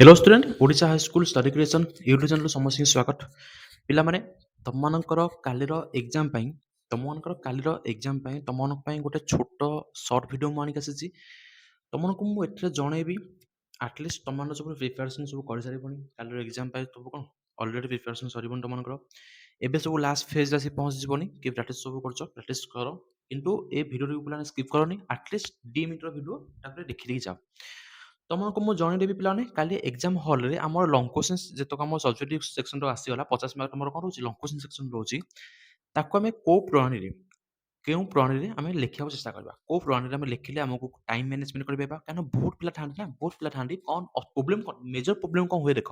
Hello student Odisha high school study creation YouTube channel समस्त स्वागत पिलामाने तुमମାନଙ୍କର କାଲିର ଏକ୍ଜାମ ପାଇଁ ତୁମମାନଙ୍କର କାଲିର ଏକ୍ଜାମ ପାଇଁ ତୁମମାନଙ୍କ ପାଇଁ ଗୋଟେ ଛୋଟ ସର୍ଟ ଭିଡ଼ିଓ ମୁଁ ଆଣିକି ଆସିଛି ତୁମମାନଙ୍କୁ ମୁଁ ଏଥିରେ ଜଣେଇବି ଆଟଲିଷ୍ଟ ତୁମମାନେ ସବୁ ପ୍ରିପାରେସନ୍ ସବୁ କରିସାରିବଣି କାଲିର ଏକ୍ଜାମ ପାଇଁ ସବୁ କ'ଣ ଅଲରେଡ଼ି ପ୍ରିପାରେସନ୍ ସରିବଣି ତୁମମାନଙ୍କର ଏବେ ସବୁ ଲାଷ୍ଟ ଫେଜ୍ ଆସି ପହଞ୍ଚିଯିବନି କି ପ୍ରାକ୍ଟିସ୍ ସବୁ କରୁଛ ପ୍ରାକ୍ଟିସ୍ କର କିନ୍ତୁ ଏ ଭିଡ଼ିଓଟିକୁ ପିଲାମାନେ ସ୍କିପ୍ କରନି ଆଟଲିଷ୍ଟ 2 ମିନିଟ୍ର ଭିଡ଼ିଓ ତାପରେ ଦେଖିଦେଇକି ଯାଅ तुमको मुझे जनईदेवी पाने काली एग्जाम हल में आम लंग क्वेश्चन जितक आम सब्जेक्ट सेक्शन आसीगला 50 मार्क तुम कौन रोचे लंग क्वेश्चन सेक्शन रोचे आम कौ प्रणाली क्यों प्रणाली आम लिखा चेष्टा करवा कौ प्रणाली आम लिखिले आमको टाइम मैनेजमेंट कर कहीं बहुत पिला था ना बहुत पिला था कौन प्रोब्लेम कौन मेजर प्रोब्लेम कौन हुए देख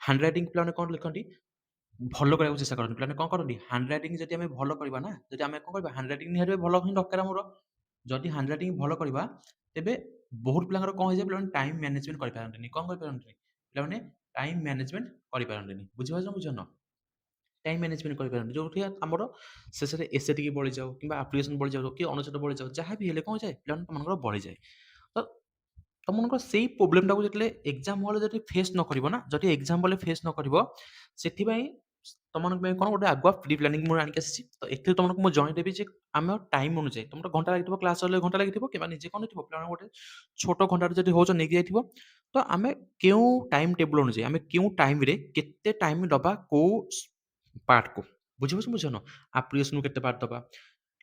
हैंड रईटिंग पे कौन लिखती भल करने चेष्टा करते पे कौन करती हैंड रईटिंग जब आम भल करवा ना जब आम कौन कर हैंड रईटिंग निहत भल ही दरकार आमर जदि हैंड रईटिंग भल करवा तेबे बहुत पिलांकर कौन हो जाए टाइम मैनेजमेंट कर पारंतनी कौन कर पारंतनी पिलाने टाइम मैनेजमेंट कर पारंतनी बुझिपारछ बुझन टाइम मैनेजमेंट कर पारंतनी जोठी हमर शेष रे एसे टिके बढ़ी जाओ किबा एप्लीकेशन बढ़ी जाओ कि अनुच्छेद बढ़ी जाओ जहाँ भी हेले कौन जाए पिलाने तुमनकर बढ़ी जाए तो तुमनकर सेही प्रोब्लेम टाको जतले एग्जाम हॉल जति फेस न करिवो ना जति एग्जाम हॉल फेस न करिवो सेथि पई तुमनक पे कोन गोटे आगुआ प्री प्लानिंग मु आनिक आसी तो एथे तुमनक मु जॉइन देबी जे आम टाइम अनुसार तुम घंटा लगिथिबो क्लास हॉल घंटा लगिथिबो किबा निजे कोन थिबो प्लान गोटे छोट घंटा जति होचो नेगि जाइथिबो तो आमे केउ टाइम टेबल अनुसार आमे केउ टाइम रे केते टाइम दबा को पार्ट को बुझिबो बुझन एप्लीकेशन को केते पार्ट दबा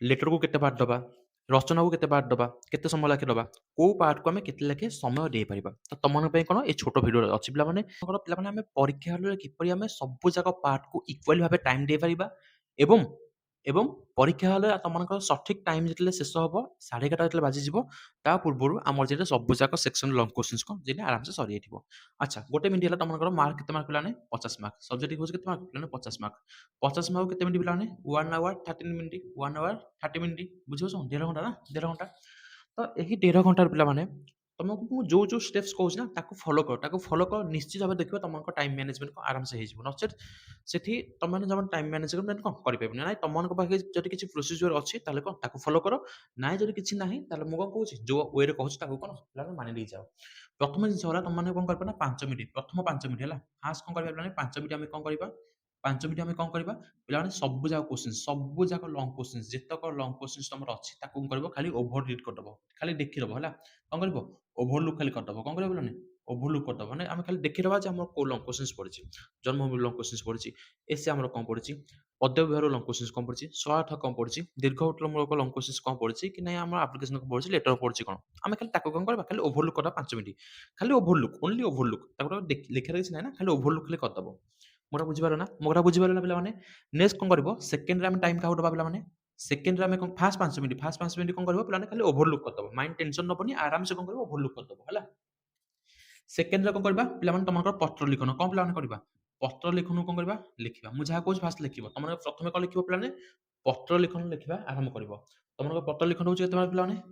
लेटर को केते पार्ट दबा रचना को केते पार्ट दबा केते समय लाखे दबा को पार्ट को आमे केते लाखे समय दे परिबा तो तमन पे कोन ए छोटो भिडियो अछि पिला माने पिला माने आमे परीक्षा हल रे किपरि आमे सब जाक पार्ट को इक्वली भाबे टाइम दे परिबा एवं एवं परीक्षा हल तुमनकर सठिक टाइम जितले शेष हबो 11:30 जितले बाजी जिवो ता पूर्वरु हमर जेते सब जाक सेक्शन लॉन्ग क्वेश्चंस को जेने आराम से सरी जाइथिबो अच्छा गोटे मिनिट हला तुमनकर मार्क केते मार्क पिलाने 50 मार्क सब्जेक्ट होज केते मार्क पिलाने 50 मार्क 50 मार्क केते मिनिट पिलाने 1 आवर 13 मिनिट 1 आवर 30 मिनिट बुझिबो डेढ़ घंटा ना डेढ़ घंटा तो यही डेढ़ घंटार पिला माने तुमको जो जो स्टेप्स कहूँ ना ताको फॉलो कर निश्चित भाव देखिए तुमको टाइम मैनेजमेंट को आराम से हो नचेत सेठी तुमने जब टाइम मैनेजमेंट कौन कर ना तुम पाखे जब किसी प्रोसीजर अच्छी कौन ताको फॉलो कर ना जब किसी ना मुझे कौन कहूँ जो वे कहूँ कौन मानि जाओ प्रथम जिन तुमने कौन कर 5 मिनिट प्रथम 5 मिनिट है फास्ट कौन कर 5 मिनिट आम कौन करवा 5 मिनिट आम कौन करवा पे सब जाक क्वेश्चन सब जाक लंग क्वेश्चन जितक लंग क्वेश्चन तुम अच्छी कर खाली ओभर रीड करदेव खाली देखीदेव है कौन कर ओभरलुक खाली करदेव कौन कर बोलने ओभरलुक करदेव मैंने आम खाली देखीदबा जे आम को लंग क्वेश्चन पड़ी जन्मभूमि लंग क्वेश्चन पड़ी एसे आम कौन पड़ी पदव्यवहार लंग क्वेश्चन कौन पड़ी सहायता कौन पड़ी दीर्घमूलक लंग क्वेश्चन कौन पड़ी कि नहीं आम आप्लिकेशन को पड़ी लेटर पड़ी कौन आम खाली कौन करवा खाली ओभरलुक करवा 5 मिनिट खाली ओभरलुक ओनली ओभरलुक लिखार किसी ना खाली ओभरलुक खाली करदेव मोटा बुझीपार ना मोटा बुझीपार ना पे नेक्स्ट कौन कर सेकेंड आम टाइम क्या दबा पे सेकेंड आम फास्ट 5 मिनिट कौन कर पे खाली ओभरलुक करदेव माइंड टेंशन नबनी आराम से कौन कर ओभरलुक करदेव है सेकेंड कौन करवा पे तुम पत्र लिखन कौन पे करवा पत्र लिखन कौन करवा लिखा मुझे जहाँ कौन फास्ट लिख तुम प्रथम कौन लिख पे पत्र लिखन लिखा आरंभ कर तुम पत्र लिखन हूँ पे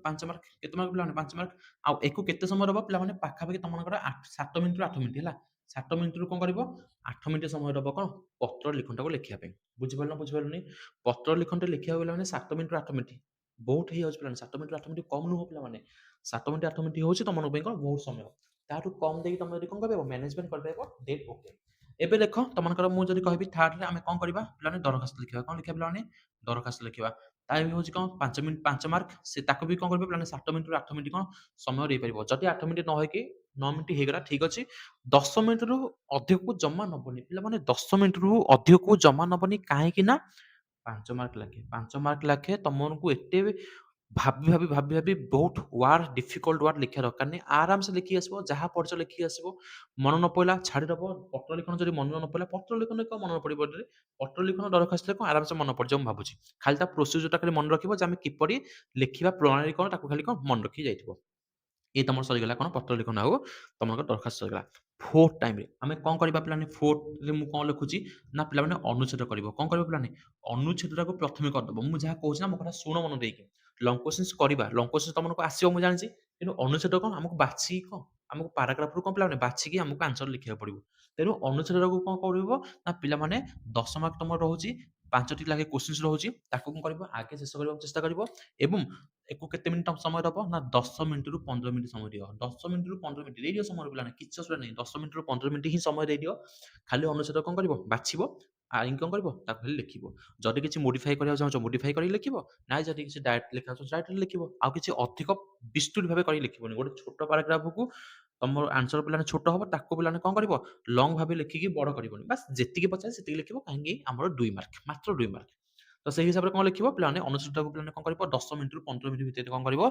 5 मार्क केते मार्क पे 5 मार्क आउ एक केते समय दब पे पाखापाखि तुम 7 मिनिट 8 मिनिट है 7 मिनिट कौन कर 8 मिनिट समय दब कौन पत्र लिखनटा को लिखापी बुझिपार बुझिपारे पत्र लिखनटे लिखा गला 7 मिनिट 8 मिनिट बहुत ही 7 मिनिट 8 मिनिट कम नुह पे 7 मिनिट 8 मिनिट हूँ तुम कौन बहुत समय ताठू कम देकी तुम कौन कर मैनेजमेंट कर देन ओके एबे देख तुमकर मुझे कहबी थर्ड रे आम कौन करवा पे दरखास्त लिखा कौन लिखा पे दरखास्त लिखा ताकि हूँ कौन 5 मिनिट 5 मार्क से भी कौन कर पे 7 मिनिट 8 मिनिट कौन समय दे पार जदि 8 मिनिट न होगी 9 मिनिट होगा ठीक अच्छे 10 मिनिट रु अधिक को जमा नबनी पे 10 मिनिट रु अधिक को जमा नबनी कहीं 5 मार्क लाखे तुमको एते भाभी बहुत वार्ड डिफिकल्ट वार्ड लिखा दरकार नहीं आराम से लिखी आसो जहाँ पढ़ लिखी आसो मन न पड़ा छाड़ीदेव पत्र लिखन जब मन न पड़ा पत्र लिखन कौन मन पड़े पत्र लिखन दरखास्त कौन आराम से मन पड़ जाए भावुँ खाली प्रोसीजरटा खाली मन रखिए आम किपर लिखा प्रणाली कौन खाली कौन मन रखी जाइए ये तुम सरीगला कौन पत्र लिखन आउ तुम दरखास्त सरीगला फोर्थ टाइम आम कौन करवा पे फोर्थ में कौन लिखुची ना पे अनुच्छेद कर कौन कर पे अनुच्छेद को प्रथम करदेव मुझे जहाँ कहूँ ना मो कथा शुण मन देकी लंग क्वेश्चन करवा लंग क्वेश्चन तुमको आसो मुझे जानी कि अनुच्छेद कौन आमको बाछी कौन आमको पाराग्राफ कौन पे बाछिकी आमको आंसर लिखा पड़ो तेणु अनुच्छेद को कौन कर ना पे 10 मार्क तुम रोचे ପାଞ୍ଚଟି ଲାଖେ କୋଶ୍ଚିନ୍ସ ରହୁଛି ତାକୁ କ'ଣ କରିବ ଆଗେ ଶେଷ କରିବାକୁ ଚେଷ୍ଟା କରିବ ଏବଂ ୟାକୁ କେତେ ମିନିଟ୍ ସମୟ ଦେବ ନା 10 ମିନିଟ୍‌ରୁ 15 ମିନିଟ୍ ସମୟ ଦିଅ। 10 ମିନିଟ୍‌ରୁ 15 ମିନିଟ୍ ଦେଇଦିଅ ସମୟ ପିଲାମାନେ କିଛି ଅସୁବିଧା ନାହିଁ। 10 ମିନିଟ୍‌ରୁ 15 ମିନିଟ୍ ହିଁ ସମୟ ଦେଇଦିଅ। ଖାଲି ଅନୁଚ୍ଛେଦ କ'ଣ କରିବ ବାଛିବ ଆଇକି କ'ଣ କରିବ ତାକୁ ଖାଲି ଲେଖିବ। ଯଦି କିଛି ମୋଡିଫାଏ କରିବାକୁ ଚାହୁଁଛ ମୋଡିଫାଏ କରିକି ଲେଖିବ। ନାଇଁ ଯଦି କିଛି ଡାଇରେକ୍ଟ ଲେଖିବାକୁ ଚାହୁଁଛ ଡାଇରେକ୍ଟ ଲେଖିବ। ଆଉ କିଛି ଅଧିକ ବିସ୍ତୃତ ଭାବେ କରିକି ଲେଖିବନି। ଗୋଟେ ଛୋଟ ପାରାଗ୍ରାଫକୁ ତମର ଆନ୍ସର ପିଲାମାନେ ଛୋଟ ହବ ତାକୁ ପିଲାମାନେ କ'ଣ କରିବ ଲଙ୍ଗ ଭାବେ ଲେଖିକି ବଡ଼ କରିବନି। ବାସ୍ ଯେତିକି ପଚାରେ ସେତିକି ଲେଖିବ କାହିଁକି ଆମର 2 ମାର୍କ ମାତ୍ର 2 ମାର୍କ। ତ ସେଇ ହିସାବରେ କ'ଣ ଲେଖିବ ପିଲାମାନେ ଅନୁଚ୍ଛେଦଟାକୁ ପିଲାମାନେ କ'ଣ କରିବ 10 ମିନିଟ୍‌ରୁ 15 ମିନିଟ୍ ଭିତରେ କ'ଣ କରିବ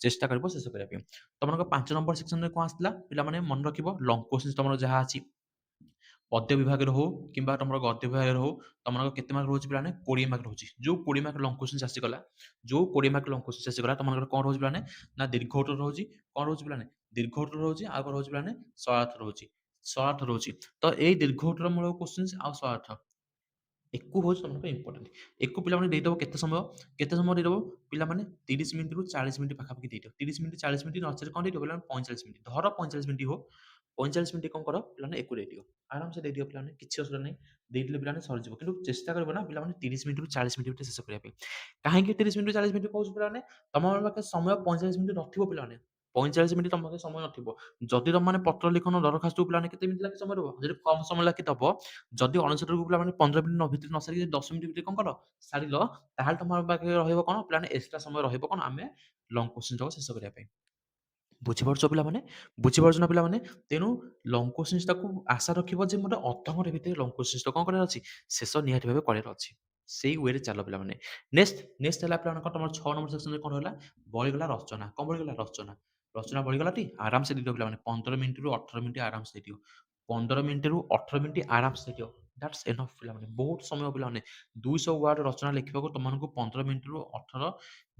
ଚେଷ୍ଟା କରିବ ଶେଷ କରିବା ପାଇଁ। ତମମାନଙ୍କ 5 ନମ୍ବର ସେକ୍ସନରେ କ'ଣ ଆସିଥିଲା ପିଲାମାନେ ମନେ ରଖିବ ଲଙ୍ଗ କୋଶ୍ଚିନ୍ ତମର ଯାହା ଅଛି ପଦ୍ୟ ବିଭାଗରେ ହଉ କିମ୍ବା ତମର ଗଦ୍ୟ ବିଭାଗରେ ହଉ ତମମାନଙ୍କ କେତେ ମାର୍କ ରହୁଛି ପିଲାମାନେ 20 ମାର୍କ ରହୁଛି। ଯୋଉ 20 ମାର୍କ ଲଙ୍ଗ କୋଶ୍ଚିନ୍ ଆସିଗଲା ଯୋଉ 20 ମାର୍କ ଲଙ୍ଗ କୋଶ୍ଚିନ୍ ଆସିଗଲା ତମମାନଙ୍କର କ'ଣ ରହୁଛି ପିଲାମାନେ ନା ଦୀର୍ଘ ଉତ୍ତର ରହୁଛି। କ'ଣ ରହୁଛି ପିଲାମାନେ ଦୀର୍ଘ ଉତ୍ତର ରହୁଛି ଆଉ କ'ଣ ରହୁଛି ପିଲାମାନେ ସହାୟତା ରହୁଛି। ସହାୟତା ରହୁଛି। ତ ଏଇ ଦୀର୍ଘ ଉତ୍ତର ମୂଳକ କୋଶ୍ଚିନ୍ସ ଆଉ ସହାୟତା ଏକୁ ହେଉଛି ତମର ଇମ୍ପୋର୍ଟାଣ୍ଟ। ଏକୁ ପିଲାମାନେ ଦେଇଦେବ କେତେ ସମୟ ଦେଇଦେବ ପିଲାମାନେ 30 ମିନିଟ୍‌ରୁ 40 ମିନିଟ୍ ପାଖାପାଖି ଦେଇଦିଅ। 30 ମିନିଟ୍ 40 ମିନିଟ୍ ନଚେତ କ'ଣ ଦେଇଦିଅ ପିଲାମାନେ 45 ମିନିଟ୍ ଧର 45 ମିନିଟ୍ ହଉ 45 ମିନିଟ୍ କ'ଣ କର ପିଲାମାନେ ଏକୁ ଦେଇଦିଅ। ଆରାମସେ ଦେଇଦିଅ ପିଲାମାନେ କିଛି ଅସୁବିଧା ନାହିଁ। ଦେଇଦେଲେ ପିଲାମାନେ ସରିଯିବ। କିନ୍ତୁ ଚେଷ୍ଟା କରିବ ନା ପିଲାମାନେ 30 ମିନିଟ୍‌ରୁ 40 ମିନିଟ୍ ଭିତରେ ଶେଷ କରିବା ପାଇଁ। କାହିଁକି 30 ମିନିଟ୍‌ରୁ 40 ମିନିଟ୍ କହୁଛି ପିଲାମାନେ ତମମାନଙ୍କ ପାଖରେ ସମୟ 45 ମିନିଟ୍ ନଥିବ ପିଲାମାନେ। 45 ମିନିଟ୍ ତମ ପାଖରେ ସମୟ ନଥିବ। ଯଦି ତମେମାନେ ପତ୍ର ଲିଖନ ଦରଖାସ୍ତକୁ ପିଲାମାନେ କେତେ ମିନିଟ୍ ଲେଖେ ସମୟ ଦବ? ଯଦି କମ୍ ସମୟ ଲେଖି ଦବ ଯଦି ଅନୁଚ୍ଛେଦକୁ ପିଲାମାନେ 15 ମିନିଟ୍ ଭିତରେ ନ ସାରିକି 10 ମିନିଟ୍ ଭିତରେ କ'ଣ କଲ ସାରିଲ ତାହେଲେ ତମ ପାଖରେ ରହିବ କ'ଣ ପିଲାମାନେ ଏକ୍ସଟ୍ରା ସମୟ ରହିବ କ'ଣ ଆମେ ଲଙ୍ଗ କୋଶ୍ଚିନ୍‌ଟାକୁ ଶେଷ କରିବା ପାଇଁ। ବୁଝିପାରୁଛ ପିଲାମାନେ? ବୁଝିପାରୁଛ ନା ପିଲାମାନେ? ତେଣୁ ଲଙ୍ଗ କୋଶ୍ଚିନ୍ସଟାକୁ ଆଶା ରଖିବ ଯେ ମୋତେ ଅଧଘଣ୍ଟେ ଭିତରେ ଲଙ୍ଗ କୋଶ୍ଚିନ୍ସଟା କ'ଣ କରିବାର ଅଛି ଶେଷ ନିହାତି ଭାବେ କରିବାର ଅଛି। ସେଇ ୱେରେ ଚାଲ ପିଲାମାନେ। ନେକ୍ସଟ ହେଲା ପିଲାମାନଙ୍କର ତମର 6 ନମ୍ବର ସେକ୍ସନରେ କ'ଣ ରହିଲା ବଳିଗଲା ରଚନା। କ'ଣ ବଳିଗଲା ରଚନା। ରଚନା ବଳିଗଲାଟି ଆରାମସେ ଦେଇଦିଅ ପିଲାମାନେ 15 ମିନିଟ୍‌ରୁ 18 ମିନିଟ୍ ଆରାମସେ ଦେଇଦିଅ। 15 ମିନିଟ୍‌ରୁ 18 ମିନିଟ୍ ଆରାମସେ ଦେଇଦିଅ। ଦ୍ୟାଟ୍ସ ଏନଫ୍ ପିଲାମାନେ। ବହୁତ ସମୟ ପିଲାମାନେ 200 ୱାର୍ଡ ରଚନା ଲେଖିବାକୁ ତମମାନଙ୍କୁ 15 ମିନିଟ୍‌ରୁ 18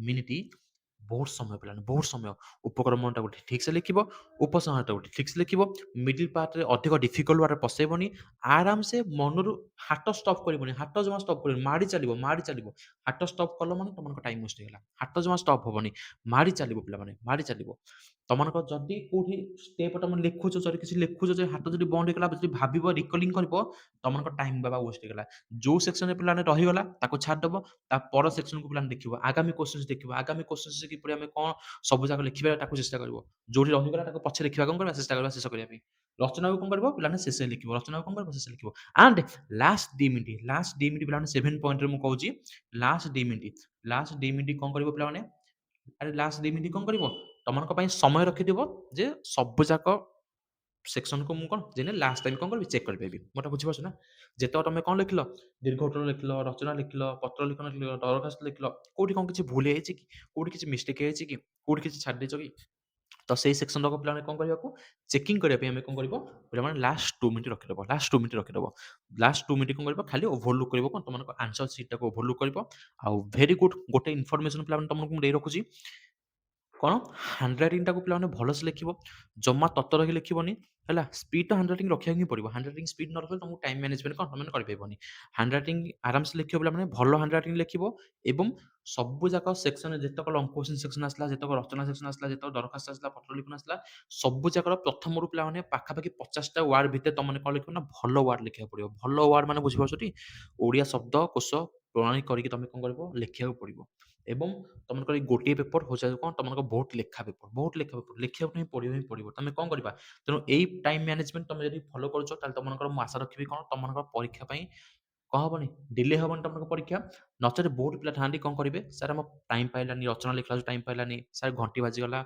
ମିନିଟ୍ ବହୁତ ସମୟ ପିଲାମାନେ ବହୁତ ସମୟ। ଉପକ୍ରମଣଟାକୁ ଠିକ୍‌ସେ ଲେଖିବ, ଉପସଂହାରଟାକୁ ଠିକ୍‌ସେ ଲେଖିବ, ମିଡିଲ୍ ପାର୍ଟରେ ଅଧିକ ଡିଫିକଲ୍ଟ ୱାର୍ଡ ପଶେଇବନି। ଆରାମସେ ମନରୁ ହାଟ ଷ୍ଟପ୍ କରିବନି। ହାଟ ଜମା ଷ୍ଟପ୍ କରିବନି। ମାଡ଼ି ଚାଲିବ, ମାଡ଼ି ଚାଲିବ। ହାଟ ଷ୍ଟପ୍ କଲ ମାନେ ତମମାନଙ୍କ ଟାଇମ୍ ୱେଷ୍ଟ ହେଇଗଲା। ହାଟ ଜମା ଷ୍ଟପ୍ ହବନି। ମାଡ଼ି ଚାଲିବ ପିଲାମାନେ, ମାଡ଼ି ଚାଲିବ। ତମମାନଙ୍କ ଯଦି କୋଉଠି ଷ୍ଟେପ୍ ତମେ ଲେଖୁଛ ଯଦି କିଛି ଲେଖୁଛ ଯେ ହାତ ଯଦି ବନ୍ଦ ହେଇଗଲା ଯଦି ଭାବିବ ରିକଲିଂ କରିବ ତମମାନଙ୍କ ଟାଇମ୍ ବାବା ୱେଷ୍ଟ ହେଇଗଲା। ଯୋଉ ସେକ୍ସନରେ ପିଲାମାନେ ରହିଗଲା ତାକୁ ଛାଡ଼ିଦବ। ତା ପର ସେକ୍ସନକୁ ପିଲାମାନେ ଦେଖିବ। ଆଗାମୀ କୋଶ୍ଚିନ୍ସ ଦେଖିବ। ଆଗାମୀ କୋଶ୍ଚିନ୍ସ କିପରି ଆମେ କ'ଣ ସବୁ ଯାକ ଲେଖିବା ତାକୁ ଚେଷ୍ଟା କରିବ। ଯୋଉଠି ରହିଗଲା ତାକୁ ପଛେ ଲେଖିବା କ'ଣ କରିବା ଚେଷ୍ଟା କରିବା ଶେଷ କରିବା ପାଇଁ। ରଚନାକୁ କ'ଣ କରିବ ପିଲାମାନେ ଶେଷରେ ଲେଖିବ। ରଚନାକୁ କ'ଣ କରିବ ଶେଷରେ ଲେଖିବ। ଆଣ୍ଡ ଲାଷ୍ଟ 2 ମିନିଟ୍ ପିଲାମାନେ 7 ପଏଣ୍ଟରେ ମୁଁ କହୁଛି ଲାଷ୍ଟ 2 ମିନିଟ୍ କ'ଣ କରିବ ପିଲାମାନେ ଆରେ ଲାଷ୍ଟ 2 ମିନିଟ୍ କ'ଣ କରିବ ତମମାନଙ୍କ ପାଇଁ ସମୟ ରଖିଥିବ ଯେ ସବୁ ଯାକ ସେକ୍ସନକୁ ମୁଁ କ'ଣ ଯେନେ ଲାଷ୍ଟ ଟାଇମ୍ କ'ଣ କରିବି ଚେକ୍ କରିପାରିବି। ମୋଟା ବୁଝିପାରୁଛ ନା? ଯେତେବେଳେ ତମେ କ'ଣ ଲେଖିଲ ଦୀର୍ଘ ଉତ୍ତର ଲେଖିଲ, ରଚନା ଲେଖିଲ, ପତ୍ର ଲିଖନ ଲେଖିଲ, ଦରଖାସ୍ତ ଲେଖିଲ, କୋଉଠି କ'ଣ କିଛି ଭୁଲ ହେଇଯାଇଛି କି? କୋଉଠି କିଛି ମିଷ୍ଟେକ୍ ହେଇଯାଇଛି କି? କୋଉଠି କିଛି ଛାଡ଼ି ଦେଇଛ କି? ତ ସେଇ ସେକ୍ସନ ତକ ପିଲାମାନେ କ'ଣ କରିବାକୁ ଚେକିଂ କରିବା ପାଇଁ ଆମେ କ'ଣ କରିବ ପିଲାମାନେ ଲାଷ୍ଟ 2 ମିନିଟ୍ ରଖିଦବ। ଲାଷ୍ଟ 2 ମିନିଟ୍ ରଖିଦବ। ଲାଷ୍ଟ 2 ମିନିଟ୍ କ'ଣ କରିବ ଖାଲି ଓଭରଲୁକ୍ କରିବ କ'ଣ ତମମାନଙ୍କ ଆନ୍ସର ସିଟ୍‌ଟାକୁ ଓଭରଲୁକ୍ କରିବ। ଆଉ ଭେରି ଗୁଡ୍ ଗୋଟେ ଇନଫର୍ମେସନ୍ ପିଲାମାନେ ତମକୁ ମୁଁ ଦେଇ ରଖୁଛି। କ'ଣ ହ୍ୟାଣ୍ଡରାଇଟିଂଟାକୁ ପିଲାମାନେ ଭଲସେ ଲେଖିବ। ଜମା ତରତର ହେଇକି ଲେଖିବନି ହେଲା। ସ୍ପିଡ୍ ତ ହ୍ୟାଣ୍ଡରାଇଟିଂ ରଖିବାକୁ ହିଁ ପଡ଼ିବ। ହ୍ୟାଣ୍ଡରାଇଟିଂ ସ୍ପିଡ୍ ନ ରଖିଲେ ତମକୁ ଟାଇମ୍ ମ୍ୟାନେଜମେଣ୍ଟ କ'ଣ ତମେମାନେ କରିପାରିବନି। ହ୍ୟାଣ୍ଡରାଇଟିଂ ଆରାମସେ ଲେଖିବ ପିଲାମାନେ ଭଲ ହ୍ୟାଣ୍ଡରାଇଟିଂ ଲେଖିବ ଏବଂ ସବୁ ଯାକ ସେକ୍ସନରେ ଯେତେକ ଲଙ୍ଗ କୋଶ୍ଚିନ୍ ସେକ୍ସନ ଆସିଲା, ଯେତେକ ରଚନା ସେକ୍ସନ ଆସିଲା, ଯେତେକ ଦରଖାସ୍ତ ଆସିଲା, ପତ୍ର ଲିଖନ ଆସିଲା, ସବୁ ଯାକର ପ୍ରଥମରୁ ପିଲାମାନେ ପାଖାପାଖି 50ଟା ୱାର୍ଡ ଭିତରେ ତମମାନେ କ'ଣ ଲେଖିବ ନା ଭଲ ୱାର୍ଡ ଲେଖିବାକୁ ପଡ଼ିବ। ଭଲ ୱାର୍ଡ ମାନେ ବୁଝିପାରୁଛ ଟି? ଓଡ଼ିଆ ଶବ୍ଦ କୋଷ ପ୍ରଣାଳୀ କରିକି ତମେ କ'ଣ କରିବ ଲେଖିବାକୁ ପଡ଼ିବ। ଏବଂ ତମମାନଙ୍କର ଏଇ ଗୋଟିଏ ପେପର ହଉଛି କ'ଣ ତମମାନଙ୍କ ବହୁତ ଲେଖା ପେପର ଲେଖିବାକୁ ହିଁ ପଡ଼ିବ। ତମେ କ'ଣ କରିବା ତେଣୁ ଏଇ ଟାଇମ୍ ମ୍ୟାନେଜମେଣ୍ଟ ତମେ ଯଦି ଫଲୋ କରୁଛ ତାହେଲେ ତମମାନଙ୍କର ମୁଁ ଆଶା ରଖିବି କ'ଣ ତମମାନଙ୍କର ପରୀକ୍ଷା ପାଇଁ କ'ଣ ହବନି ଡିଲେ ହବନି ତମମାନଙ୍କ ପରୀକ୍ଷା। ନଚେତ ବହୁତ ପିଲା ଥାଆନ୍ତି କ'ଣ କରିବେ ସାର୍ ଆମ ଟାଇମ୍ ପାଇଲାନି, ରଚନା ଲେଖିଲା ବେଳକୁ ଟାଇମ୍ ପାଇଲାନି, ସାର୍ ଘଣ୍ଟି ବାଜିଗଲା,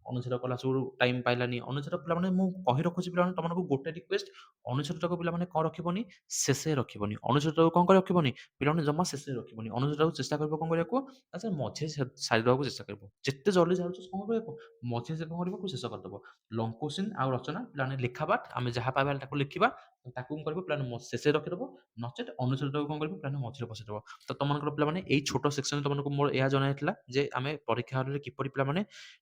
ଅନୁଚ୍ଛେଦ କଲା ସବୁ ଟାଇମ୍ ପାଇଲାନି। ଅନୁଚ୍ଛେଦ ପିଲାମାନେ ମୁଁ କହି ରଖୁଛି ପିଲାମାନେ ତମମାନଙ୍କୁ ଗୋଟେ ରିକ୍ୱେଷ୍ଟ ଅନୁଚ୍ଛେଦଟାକୁ ପିଲାମାନେ କ'ଣ ରଖିବନି ଶେଷରେ ରଖିବନି। ଅନୁଚ୍ଛେଦଟାକୁ କ'ଣ କରି ରଖିବନି ପିଲାମାନେ ଜମା ଶେଷରେ ରଖିବନି। ଅନୁଚ୍ଛେଦଟାକୁ ଚେଷ୍ଟା କରିବ କ'ଣ କରିବାକୁ ନା ସାର୍ ମଝିରେ ସାରିଦେବାକୁ ଚେଷ୍ଟା କରିବ। ଯେତେ ଜଲ୍ଦି ସାରୁଛ କ'ଣ କରିବାକୁ ମଝିରେ କ'ଣ କରିବାକୁ ଶେଷ କରିଦେବ। ଲଙ୍ଗ କୋଶ୍ଚିନ୍ ଆଉ ରଚନା ପିଲାମାନେ ଲେଖା ପାର୍ଟ ଆମେ ଯାହା ପାଇବା ତାକୁ ଲେଖିବା ତାକୁ କ'ଣ କରିବ ପିଲାମାନେ ଶେଷରେ ରଖିଦେବ। ନଚେତ ଅନୁଚ୍ଛେଦଟାକୁ କ'ଣ କରିବ ପିଲାମାନେ ମଝିରେ ପସେଇଦେବ। ତ ତମମାନଙ୍କର ପିଲାମାନେ ଏଇ ଛୋଟ ସେକ୍ସନରେ ତମମାନଙ୍କୁ ମୋର ଏହା ଜଣାଇଥିଲା ଯେ ଆମେ ପରୀକ୍ଷା ହଲରେ କିପରି ପିଲାମାନେ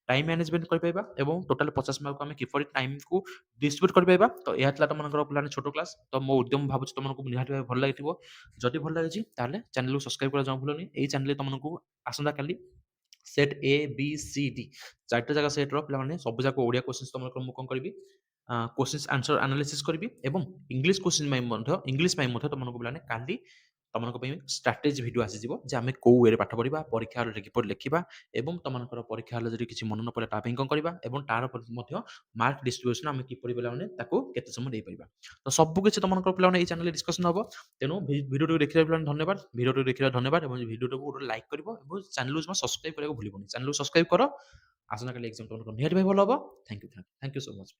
ଟାଇମ୍ ମ୍ୟାନେଜମେଣ୍ଟ କରିପାରିବା ଏବଂ ଟୋଟାଲ 50 ମାର୍କକୁ ଆମେ କିପରି ଟାଇମ୍‌କୁ ଡିଷ୍ଟ୍ରିବ୍ୟୁଟ୍ କରିପାରିବା। ତ ଏହା ଥିଲା ତମମାନଙ୍କର ପିଲାମାନେ ଛୋଟ କ୍ଲାସ୍। ତ ମୋ ଉଦ୍ୟମ ଭାବୁଛି ତମମାନଙ୍କୁ ନିହାତି ଭାବେ ଭଲ ଲାଗିଥିବ। ଯଦି ଭଲ ଲାଗିଛି ତାହେଲେ ଚ୍ୟାନେଲକୁ ସବସ୍କ୍ରାଇବ୍ କରିବା ଜମା ଭୁଲନି। ଏଇ ଚ୍ୟାନେଲରେ ତମମାନଙ୍କୁ ଆସନ୍ତାକାଲି ସେଟ୍ ଏ ବି ସି ଡି 4ଟା ଯାକ ସେଟ୍‌ର ପିଲାମାନେ ସବୁ ଯାକ ଓଡ଼ିଆ କୋଶ୍ଚିନ୍ସ ତମମାନଙ୍କର ମୁଁ କ'ଣ କରିବି କୋଶ୍ଚିନ୍ସ ଆନ୍ସର ଆନାଲିସିସ୍ କରିବି ଏବଂ ଇଂଲିଶ କୋଶ୍ଚିନ୍ ପାଇଁ ମଧ୍ୟ ତମମାନଙ୍କୁ ପିଲାମାନେ କାଲି ତମମାନଙ୍କ ପାଇଁ ଷ୍ଟ୍ରାଟେଜି ଭିଡ଼ିଓ ଆସିଯିବ ଯେ ଆମେ କୋଉ ୱେରେ ପାଠ ପଢ଼ିବା, ପରୀକ୍ଷା ହଲରେ କିପରି ଲେଖିବା ଏବଂ ତମମାନଙ୍କର ପରୀକ୍ଷା ହଲରେ ଯଦି କିଛି ମନେ ନ ପଡ଼ିଲା ତା ପାଇଁ କ'ଣ କରିବା ଏବଂ ତାର ମଧ୍ୟ ମାର୍କ ଡିଷ୍ଟ୍ରିବ୍ୟୁସନ୍ ଆମେ କିପରି ପିଲାମାନେ ତାକୁ କେତେ ସମୟ ଦେଇପାରିବା। ତ ସବୁକିଛି ତମମାନଙ୍କର ପିଲାମାନେ ଏଇ ଚ୍ୟାନେଲରେ ଡିସ୍କସନ୍ ହବ। ତେଣୁ ଭିଡ଼ିଓଟିକୁ ଦେଖିଥିବା ପିଲାମାନେ ଧନ୍ୟବାଦ। ଭିଡ଼ିଓଟିକୁ ଦେଖିଥିବା ଧନ୍ୟବାଦ ଏବଂ ଭିଡ଼ିଓଟାକୁ ଗୋଟେ ଲାଇକ୍ କରିବ ଏବଂ ଚ୍ୟାନେଲକୁ ଜମା ସବସ୍କ୍ରାଇବ୍ କରିବାକୁ ଭୁଲିବନି। ଚ୍ୟାନେଲକୁ ସବସ୍କ୍ରାଇବ୍ କର। ଆସନ୍ତାକାଲି ଏକ୍ସାମ୍ ତମମାନଙ୍କର ନିହାତି ଭାବେ ଭଲ ହବ। Thank you so much.